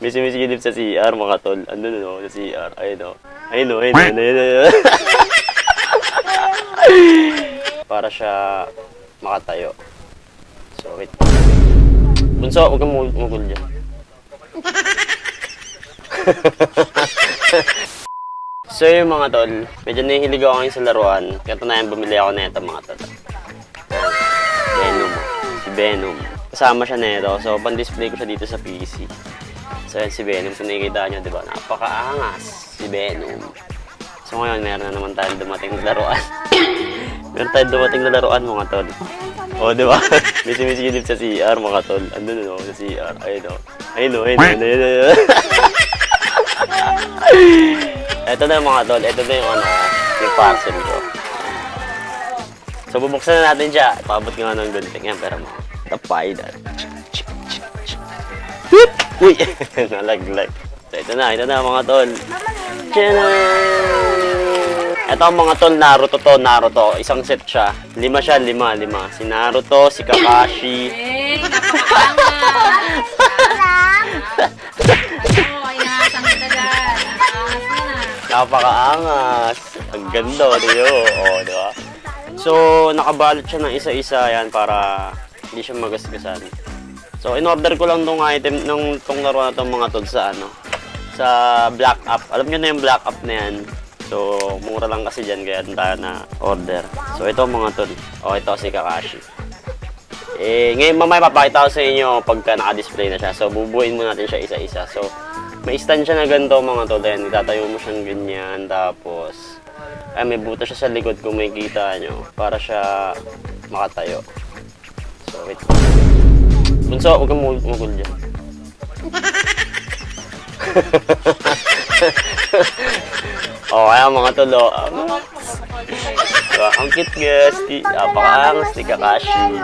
May sumisilip sa CR, mga tol. Andun, no, sa CR. Ayun, no. Ayun, no, ayun, no, ayun, no. Para siya makatayo. So, wait. Bunso, huwag kang mugul dyan. So yung mga tol, medyo nahihilig ako ngayon sa laruan. Kaya tunayan bumili ako na ito mga tol. Venom. Si Venom. Kasama siya nito. So pan-display ko siya dito sa PC. So yan si Venom. Kung nakikita nyo, diba? Napakaangas si Venom. So ngayon, meron na naman tayong dumating na laruan. Meron tayong dumating na laruan mga tol. O, diba? May sumisilip sa CR mga tol. Andun, no, sa CR. Ayun, no. Ayun, no, ayun, no, ayun, no. Ito na mga tol, ito na yung yung parcel ko. So bubuksan na natin siya. Paabot nga ng gunting yan, pero mga tapay na. Uy! Nalaglag. So ito na mga tol. Ito ang mga tol, Naruto. Isang set siya. 5 siya, 5. Si Naruto, si Kakashi. Napakaangas. Ang ganda, diyo. O, diba? So, nakabalot siya ng isa-isa yan para hindi siya magasgasan. So, in-order ko lang tong item, tong laro na tong mga tol sa sa Black App. Alam nyo na yung Black App na yan. So, mura lang kasi dyan, kaya doon tayo na order. So, ito mga tol. O, ito si Kakashi. Ngayon mamaya papakita ko sa inyo pagka naka-display na siya. So, bubuin mo natin siya isa-isa. So, may stand siya na ganito mga tol. Ayan, itatayo mo siyang ganyan. Tapos, may buta siya sa likod kung may kita nyo. Para siya makatayo. So, wait. Bunso, huwag kang mugul dyan. Kaya mga tol. Ang cute guys. Napakaangas ni Kakashi.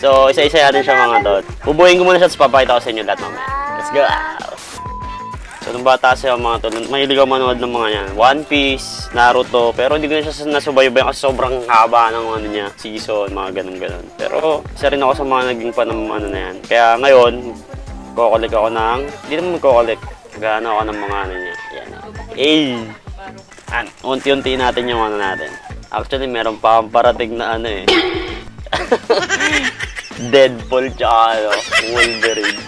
So, isa-isa natin siya mga tol. Bubuhin ko muna siya, tapos papakita ko sa inyo lahat mamaya. Let's go! So, nung bata siya mga tol, mahilig ako manood ng mga yan. One Piece, Naruto, pero hindi ko na siya nasubaybayan kasi sobrang haba ng niya, season, mga ganun-ganun. Pero, isa rin ako sa mga naging fan ng na yan. Kaya ngayon, kukulik ako ng, hindi naman magkukulik. Gano ako ng mga niya. Yan. Unti-unti natin yung natin. Actually, meron pa akong parating na Deadpool tsaka Wolverine.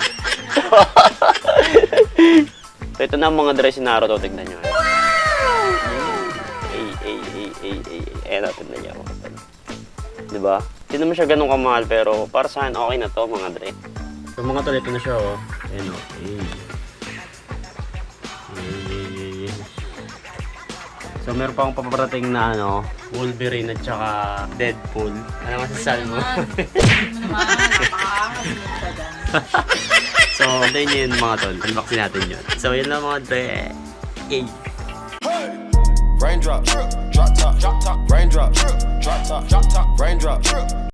So, ito na ang mga dress ni Naruto. Tignan nyo. Tignan nyo. Diba? Hindi naman siya ganun kamahal, pero para sa akin, okay na to mga dress. So, mga tol, ito na siya, oh. Ayan, oh. So, meron pa akong paparating na Wolverine at saka Deadpool. Ano masasabi mo? So, antayin nyo yun mga tol. Unboxing natin yun. So, yun lang mga dre. Raindrop, drop top, raindrop, drop top, raindrop.